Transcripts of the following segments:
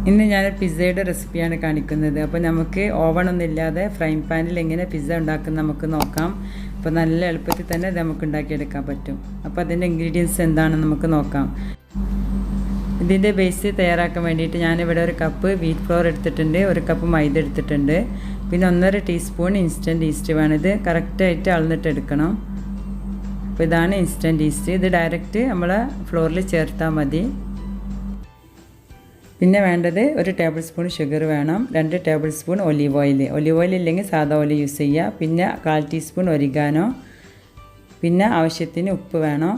ഇന്ന് ഞാൻ പിസ്സയുടെ റെസിപ്പിയാണ് കാണിക്കുന്നത്. അപ്പോൾ നമുക്ക് ഓവണൊന്നും ഇല്ലാതെ ഫ്രൈ പാനിൽ എങ്ങനെ പിസ്സ ഉണ്ടാക്കുന്നത് നമുക്ക് നോക്കാം. അപ്പോൾ നല്ല എളുപ്പത്തിൽ തന്നെ ഇത് നമുക്ക് ഉണ്ടാക്കിയെടുക്കാൻ പറ്റും. അപ്പോൾ അതിൻ്റെ ഇൻഗ്രീഡിയൻസ് എന്താണെന്ന് നമുക്ക് നോക്കാം. ഇതിൻ്റെ ബേസ് തയ്യാറാക്കാൻ വേണ്ടിയിട്ട് ഞാനിവിടെ ഒരു കപ്പ് വീറ്റ് ഫ്ലോർ എടുത്തിട്ടുണ്ട്, ഒരു കപ്പ് മൈദ എടുത്തിട്ടുണ്ട്, പിന്നെ 1.5 ടീസ്പൂൺ ഇൻസ്റ്റൻറ്റ് ഈസ്റ്റ് വേണം. ഇത് കറക്റ്റായിട്ട് അളന്നിട്ട് എടുക്കണം. അപ്പോൾ ഇതാണ് ഇൻസ്റ്റൻറ്റ് ഈസ്റ്റ്. ഇത് ഡയറക്റ്റ് നമ്മൾ ഫ്ലോറിൽ ചേർത്താൽ മതി. പിന്നെ വേണ്ടത് 1 ടേബിൾ സ്പൂൺ ഷുഗർ വേണം, 2 ടേബിൾ സ്പൂൺ ഒലീവ് ഓയിൽ ഇല്ലെങ്കിൽ സാധാ ഓയിൽ യൂസ് ചെയ്യുക. പിന്നെ 1/4 ടീസ്പൂൺ ഒരിഗാനോ, പിന്നെ ആവശ്യത്തിന് ഉപ്പ് വേണം,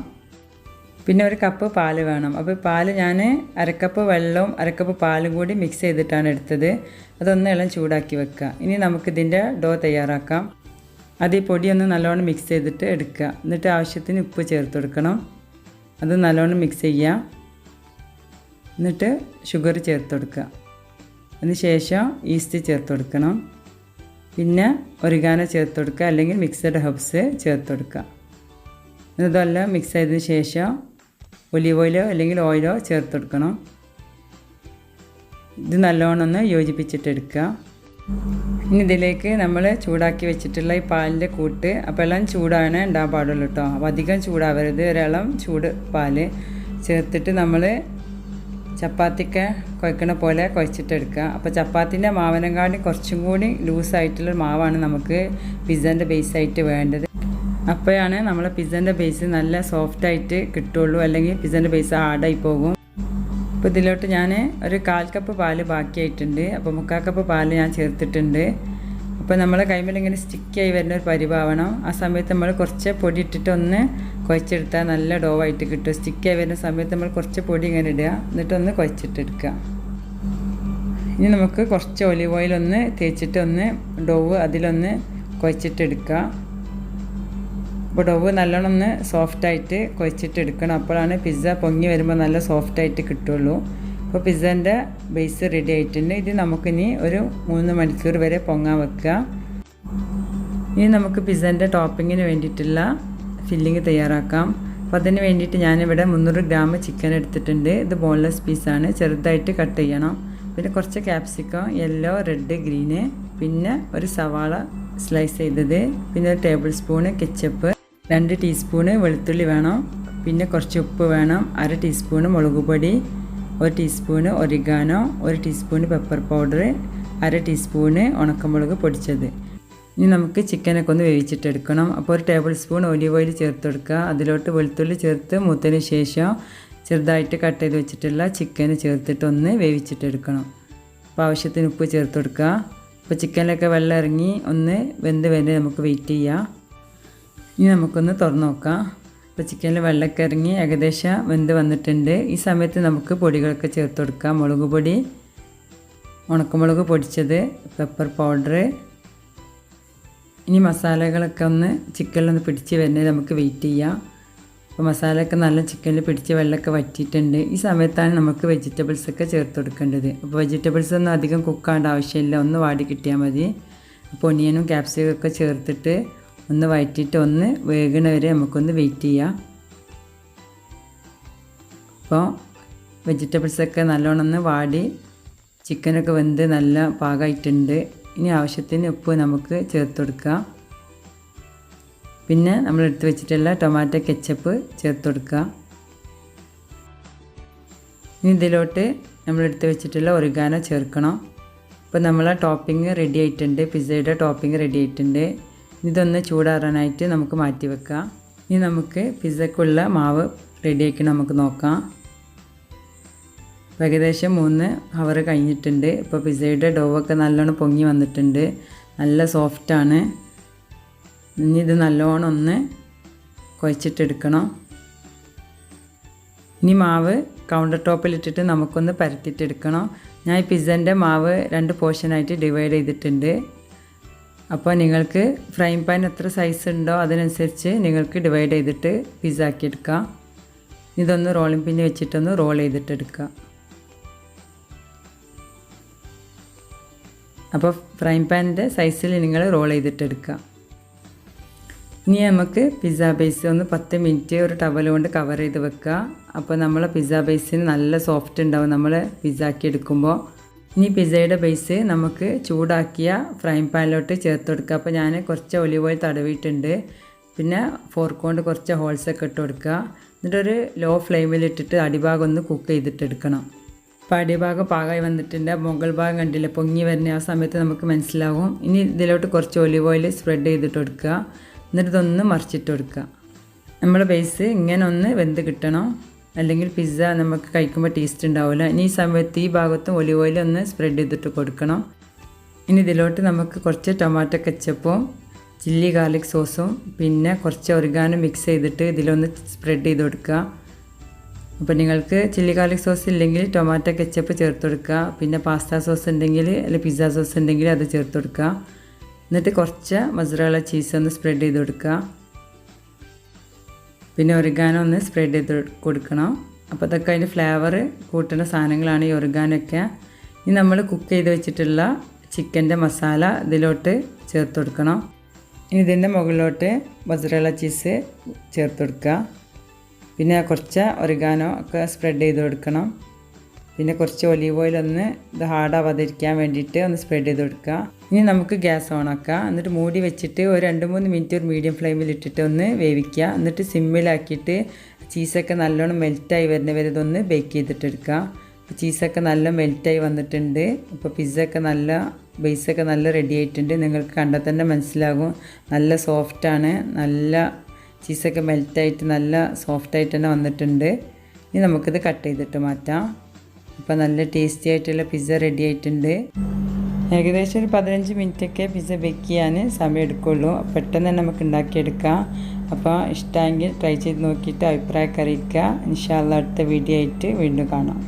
പിന്നെ 1 കപ്പ് പാൽ വേണം. അപ്പോൾ പാൽ ഞാൻ 1/2 കപ്പ് വെള്ളവും 1/2 കപ്പ് പാലും കൂടി മിക്സ് ചെയ്തിട്ടാണ് എടുത്തത്. അതൊന്ന് ഇളം ചൂടാക്കി വെക്കുക. ഇനി നമുക്കിതിൻ്റെ ഡോ തയ്യാറാക്കാം. അത് ഈ പൊടിയൊന്ന് നല്ലോണം മിക്സ് ചെയ്തിട്ട് എടുക്കുക. എന്നിട്ട് ആവശ്യത്തിന് ഉപ്പ് ചേർത്ത് കൊടുക്കണം. അത് നല്ലോണം മിക്സ് ചെയ്യുക. എന്നിട്ട് ഷുഗർ ചേർത്ത് കൊടുക്കുക. അതിന് ശേഷം ഈസ്റ്റ് ചേർത്ത് കൊടുക്കണം. പിന്നെ ഒരിഗാനോ ചേർത്ത് കൊടുക്കുക, അല്ലെങ്കിൽ മിക്സഡ് ഹെർബ്സ് ചേർത്ത് കൊടുക്കുക. ഇതെല്ലാം മിക്സ് ചെയ്തതിന് ശേഷം ഒലീവ് ഓയിലോ അല്ലെങ്കിൽ ഓയിലോ ചേർത്ത് കൊടുക്കണം. ഇത് നല്ലോണം ഒന്ന് യോജിപ്പിച്ചിട്ടെടുക്കുക. ഇനി ഇതിലേക്ക് നമ്മൾ ചൂടാക്കി വെച്ചിട്ടുള്ള ഈ പാലിൻ്റെ കൂട്ട്, അപ്പോൾ എല്ലാം ചൂടാണ് ഉണ്ടാകാൻ പാടുള്ളൂ കേട്ടോ. അപ്പോൾ അധികം ചൂടാവരുത്, ഒരിളം ചൂട് പാൽ ചേർത്തിട്ട് നമ്മൾ ചപ്പാത്തിക്ക് കുഴക്കണ പോലെ കുഴച്ചിട്ടെടുക്കുക. അപ്പോൾ ചപ്പാത്തിൻ്റെ മാവിനെക്കാട്ടി കുറച്ചും കൂടി ലൂസായിട്ടുള്ള മാവാണ് നമുക്ക് പിസ്സേൻ്റെ ബേസായിട്ട് വേണ്ടത്. അപ്പോഴാണ് നമ്മളെ പിസ്സേൻ്റെ ബേസ് നല്ല സോഫ്റ്റായിട്ട് കിട്ടുള്ളൂ, അല്ലെങ്കിൽ പിസ്സേൻ്റെ ബേസ് ഹാർഡായി പോകും. അപ്പോൾ ഇതിലോട്ട് ഞാൻ ഒരു 1/4 കപ്പ് പാൽ ബാക്കിയായിട്ടുണ്ട്. അപ്പോൾ 3/4 കപ്പ് പാൽ ഞാൻ ചേർത്തിട്ടുണ്ട്. അപ്പോൾ നമ്മൾ കൈമേൽ ഇങ്ങനെ സ്റ്റിക്കായി വരുന്ന ഒരു പരിഭാവണം. ആ സമയത്ത് നമ്മൾ കുറച്ച് പൊടി ഇട്ടിട്ട് ഒന്ന് കുഴച്ചെടുത്താൽ നല്ല ഡോവായിട്ട് കിട്ടും. സ്റ്റിക്കായി വരുന്ന സമയത്ത് നമ്മൾ കുറച്ച് പൊടി ഇങ്ങനെ ഇടുക, എന്നിട്ടൊന്ന് കുഴച്ചിട്ടെടുക്കുക. ഇനി നമുക്ക് കുറച്ച് ഒലിവ് ഓയിൽ ഒന്ന് തേച്ചിട്ട് ഒന്ന് ഡോവ് അതിലൊന്ന് കുഴച്ചിട്ടെടുക്കുക. അപ്പോൾ ഡോവ് നല്ലോണം ഒന്ന് സോഫ്റ്റായിട്ട് കുഴച്ചിട്ടെടുക്കണം. അപ്പോഴാണ് പിസ്സ പൊങ്ങി വരുമ്പോൾ നല്ല സോഫ്റ്റായിട്ട് കിട്ടുള്ളൂ. അപ്പോൾ പിസ്സേൻ്റെ ബേസ് റെഡി ആയിട്ടുണ്ട്. ഇത് നമുക്കിനി ഒരു 3 മണിക്കൂർ വരെ പൊങ്ങാൻ വെക്കുക. ഇനി നമുക്ക് പിസ്സേൻ്റെ ടോപ്പിങ്ങിന് വേണ്ടിയിട്ടുള്ള ഫില്ലിങ് തയ്യാറാക്കാം. അപ്പോൾ അതിന് വേണ്ടിയിട്ട് ഞാനിവിടെ 300 ഗ്രാം ചിക്കൻ എടുത്തിട്ടുണ്ട്. ഇത് ബോൺലെസ് പീസാണ്, ചെറുതായിട്ട് കട്ട് ചെയ്യണം. പിന്നെ കുറച്ച് ക്യാപ്സിക്കം, യെല്ലോ, റെഡ്, ഗ്രീന്, പിന്നെ ഒരു സവാള സ്ലൈസ് ചെയ്തത്, പിന്നെ 1 ടേബിൾ സ്പൂണ് കെച്ചപ്പ്, 2 ടീസ്പൂണ് വെളുത്തുള്ളി വേണം, പിന്നെ കുറച്ച് ഉപ്പ് വേണം, 1/2 ടീസ്പൂണ് മുളക് പൊടി, 1 teaspoon oregano, 1 teaspoon pepper powder, 1/2 teaspoon ഉണക്കമുളക് പൊടിച്ചത്. ഇനി നമുക്ക് ചിക്കനൊക്കെ ഒന്ന് വേവിച്ചിട്ടെടുക്കണം. അപ്പോൾ 1 ടേബിൾ സ്പൂൺ ഒലിവ് ഓയിൽ ചേർത്ത് കൊടുക്കുക. അതിലോട്ട് വെളുത്തുള്ളി ചേർത്ത് മൂത്തതിന് ശേഷം ചെറുതായിട്ട് കട്ട് ചെയ്ത് വെച്ചിട്ടുള്ള ചിക്കൻ ചേർത്തിട്ട് ഒന്ന് വേവിച്ചിട്ടെടുക്കണം. അപ്പോൾ ആവശ്യത്തിന് ഉപ്പ് ചേർത്ത് കൊടുക്കുക. അപ്പോൾ ചിക്കനിലൊക്കെ വെള്ളം ഇറങ്ങി ഒന്ന് വെന്ത് വരെ നമുക്ക് വെയിറ്റ് ചെയ്യാം. ഇനി നമുക്കൊന്ന് തുറന്ന് നോക്കാം. അപ്പോൾ ചിക്കനിൽ വെള്ളമൊക്കെ ഇറങ്ങി ഏകദേശം വെന്ത് വന്നിട്ടുണ്ട്. ഈ സമയത്ത് നമുക്ക് പൊടികളൊക്കെ ചേർത്ത് കൊടുക്കാം. മുളക് പൊടി, ഉണക്കമുളക് പൊടിച്ചത്, പെപ്പർ പൗഡർ. ഇനി മസാലകളൊക്കെ ഒന്ന് ചിക്കനിലൊന്ന് പിടിച്ച് വരുന്നത് നമുക്ക് വെയിറ്റ് ചെയ്യാം. അപ്പോൾ മസാലയൊക്കെ നല്ല ചിക്കനിൽ പിടിച്ച് വെള്ളമൊക്കെ വറ്റിയിട്ടുണ്ട്. ഈ സമയത്താണ് നമുക്ക് വെജിറ്റബിൾസൊക്കെ ചേർത്ത് കൊടുക്കേണ്ടത്. അപ്പോൾ വെജിറ്റബിൾസ് ഒന്നും അധികം കുക്കാവേണ്ട ആവശ്യമില്ല, ഒന്ന് വാടി കിട്ടിയാൽ മതി. അപ്പോൾ ഒനിയനും ക്യാപ്സിക്കും ഒക്കെ ചേർത്തിട്ട് ഒന്ന് വഴറ്റിയിട്ട് ഒന്ന് വേകണ വരെ നമുക്കൊന്ന് വെയിറ്റ് ചെയ്യാം. അപ്പോൾ വെജിറ്റബിൾസൊക്കെ നല്ലോണം ഒന്ന് വാടി ചിക്കനൊക്കെ വെന്ത് നല്ല പാകമായിട്ടുണ്ട്. ഇനി ആവശ്യത്തിന് ഉപ്പ് നമുക്ക് ചേർത്ത് കൊടുക്കാം. പിന്നെ നമ്മൾ എടുത്ത് വെച്ചിട്ടുള്ള ടൊമാറ്റോ കെച്ചപ്പ് ചേർത്ത് കൊടുക്കുക. ഇനി ഇതിലോട്ട് നമ്മൾ എടുത്ത് വെച്ചിട്ടുള്ള ഒറിഗാനോ ചേർക്കണം. അപ്പോൾ നമ്മളെ ടോപ്പിംഗ് റെഡി ആയിട്ടുണ്ട്, പിസ്സയുടെ ടോപ്പിംഗ് റെഡി ആയിട്ടുണ്ട്. ഇതൊന്ന് ചൂടാറാനായിട്ട് നമുക്ക് മാറ്റി വെക്കാം. ഇനി നമുക്ക് പിസ്സക്കുള്ള മാവ് റെഡിയാക്കി നമുക്ക് നോക്കാം. ഏകദേശം 3 ഹവർ കഴിഞ്ഞിട്ടുണ്ട്. ഇപ്പോൾ പിസ്സയുടെ ഡോവൊക്കെ നല്ലോണം പൊങ്ങി വന്നിട്ടുണ്ട്, നല്ല സോഫ്റ്റാണ്. ഇനി ഇത് നല്ലോണം ഒന്ന് കുഴച്ചിട്ടെടുക്കണം. ഇനി മാവ് കൗണ്ടർ ടോപ്പിലിട്ടിട്ട് നമുക്കൊന്ന് പരത്തിയിട്ടെടുക്കണം. ഞാൻ ഈ പിസ്സേൻ്റെ മാവ് 2 പോർഷനായിട്ട് ഡിവൈഡ് ചെയ്തിട്ടുണ്ട്. അപ്പോൾ നിങ്ങൾക്ക് ഫ്രൈ പാൻ എത്ര സൈസ് ഉണ്ടോ അതിനനുസരിച്ച് നിങ്ങൾക്ക് ഡിവൈഡ് ചെയ്തിട്ട് പിസ്സ ആക്കിയെടുക്കാം. ഇതൊന്ന് റോളിംഗ് പിന്ന് വെച്ചിട്ടൊന്ന് റോൾ ചെയ്തിട്ടെടുക്കുക. അപ്പോൾ ഫ്രൈ പാനിൻ്റെ സൈസിൽ നിങ്ങൾ റോൾ ചെയ്തിട്ടെടുക്കുക. ഇനി നമുക്ക് പിസ്സ ബേസ് ഒന്ന് 10 മിനിറ്റ് ഒരു ടവൽ കൊണ്ട് കവർ ചെയ്ത് വെക്കുക. അപ്പോൾ നമ്മളെ പിസ്സ ബേസിന് നല്ല സോഫ്റ്റ് ഉണ്ടാവും നമ്മൾ പിസ്സ ആക്കി എടുക്കുമ്പോൾ. ഇനി പിസ്സയുടെ ബേസ് നമുക്ക് ചൂടാക്കിയ ഫ്രൈ പാനിലോട്ട് ചേർത്ത് കൊടുക്കുക. അപ്പോൾ ഞാൻ കുറച്ച് ഒലിവ് ഓയിൽ തടവിയിട്ടുണ്ട്. പിന്നെ ഫോർക്ക് കൊണ്ട് കുറച്ച് ഹോൾസൊക്കെ ഇട്ട് കൊടുക്കുക. എന്നിട്ടൊരു ലോ ഫ്ലെയിമിലിട്ടിട്ട് അടിഭാഗം ഒന്ന് കുക്ക് ചെയ്തിട്ടെടുക്കണം. അപ്പോൾ അടിഭാഗം പാകമായി വന്നിട്ടുണ്ട്. മുകൾ ഭാഗം കണ്ടില്ല പൊങ്ങി വരുന്ന ആ സമയത്ത് നമുക്ക് മനസ്സിലാവും. ഇനി ഇതിലോട്ട് കുറച്ച് ഒലിവ് ഓയിൽ സ്പ്രെഡ് ചെയ്തിട്ട് കൊടുക്കുക. എന്നിട്ട് ഇതൊന്ന് മറിച്ചിട്ട് കൊടുക്കുക. നമ്മുടെ ബേസ് ഇങ്ങനെ ഒന്ന് വെന്ത് കിട്ടണം, അല്ലെങ്കിൽ പിസ്സ നമുക്ക് കഴിക്കുമ്പോൾ ടേസ്റ്റ് ഉണ്ടാവില്ല. ഇനി ഈ സമയത്ത് ഈ ഭാഗത്തും ഒലിവ് ഓയിൽ ഒന്ന് സ്പ്രെഡ് ചെയ്തിട്ട് കൊടുക്കണം. ഇനി ഇതിലോട്ട് നമുക്ക് കുറച്ച് ടൊമാറ്റോ കെച്ചപ്പും ചില്ലി ഗാർലിക് സോസും പിന്നെ കുറച്ച് ഒറിഗാനോ മിക്സ് ചെയ്തിട്ട് ഇതിലൊന്ന് സ്പ്രെഡ് ചെയ്ത് കൊടുക്കുക. അപ്പോൾ നിങ്ങൾക്ക് ചില്ലി ഗാർലിക് സോസ് ഇല്ലെങ്കിൽ ടൊമാറ്റോ കെച്ചപ്പ് ചേർത്ത് കൊടുക്കുക. പിന്നെ പാസ്ത സോസ് ഉണ്ടെങ്കിൽ അല്ലെങ്കിൽ പിസ്സ സോസ് ഉണ്ടെങ്കിൽ അത് ചേർത്ത് കൊടുക്കുക. എന്നിട്ട് കുറച്ച് മൊസറല്ല ചീസ് ഒന്ന് സ്പ്രെഡ് ചെയ്ത് കൊടുക്കുക. പിന്നെ ഒറിഗാനോ ഒന്ന് സ്പ്രെഡ് ചെയ്ത് കൊടുക്കണം. അപ്പോൾ അതൊക്കെ അതിൻ്റെ ഫ്ലേവർ കൂട്ടുന്ന സാധനങ്ങളാണ് ഈ ഒറിഗാനൊക്കെ. ഇനി നമ്മൾ കുക്ക് ചെയ്ത് വെച്ചിട്ടുള്ള ചിക്കൻ്റെ മസാല ഇതിലോട്ട് ചേർത്ത് കൊടുക്കണം. ഇനി ഇതിൻ്റെ മുകളിലോട്ട് മൊസറല്ല ചീസ് ചേർത്ത് കൊടുക്കുക. പിന്നെ കുറച്ച് ഒറിഗാനോ ഒക്കെ സ്പ്രെഡ് ചെയ്ത് കൊടുക്കണം. പിന്നെ കുറച്ച് ഒലീവ് ഓയിൽ ഒന്ന് ഇത് ഹാർഡാവാതിരിക്കാൻ വേണ്ടിയിട്ട് ഒന്ന് സ്പ്രെഡ് ചെയ്ത് കൊടുക്കുക. ഇനി നമുക്ക് ഗ്യാസ് ഓണാക്കുക. എന്നിട്ട് മൂടി വെച്ചിട്ട് ഒരു 2-3 മിനിറ്റ് ഒരു മീഡിയം ഫ്ലെയിമിൽ ഇട്ടിട്ട് ഒന്ന് വേവിക്കുക. എന്നിട്ട് സിമ്മിലാക്കിയിട്ട് ചീസൊക്കെ നല്ലോണം മെൽറ്റായി വരുന്നവരെ ഇതൊന്ന് ബേക്ക് ചെയ്തിട്ടെടുക്കുക. ചീസൊക്കെ നല്ല മെൽറ്റായി വന്നിട്ടുണ്ട്. ഇപ്പോൾ പിസ്സയൊക്കെ നല്ല ബേസൊക്കെ നല്ല റെഡി ആയിട്ടുണ്ട്. നിങ്ങൾക്ക് കണ്ടാൽ തന്നെ മനസ്സിലാകും നല്ല സോഫ്റ്റാണ്. നല്ല ചീസൊക്കെ മെൽറ്റായിട്ട് നല്ല സോഫ്റ്റായിട്ട് തന്നെ വന്നിട്ടുണ്ട്. ഇനി നമുക്കിത് കട്ട് ചെയ്തിട്ട് മാറ്റാം. അപ്പോൾ നല്ല ടേസ്റ്റി ആയിട്ടുള്ള പിസ്സ റെഡി ആയിട്ടുണ്ട്. ഏകദേശം ഒരു 15 മിനിറ്റൊക്കെ പിസ്സ ബേക്ക് ചെയ്യാൻ സമയം എടുക്കുള്ളൂ. പെട്ടെന്ന് തന്നെ നമുക്ക് ഉണ്ടാക്കിയെടുക്കാം. അപ്പോൾ ഇഷ്ടമെങ്കിൽ ട്രൈ ചെയ്ത് നോക്കിയിട്ട് അഭിപ്രായമൊക്കെ അറിയിക്കുക. ഇൻഷാ അല്ലാഹ് അടുത്ത വീഡിയോ ആയിട്ട് വീണ്ടും കാണാം.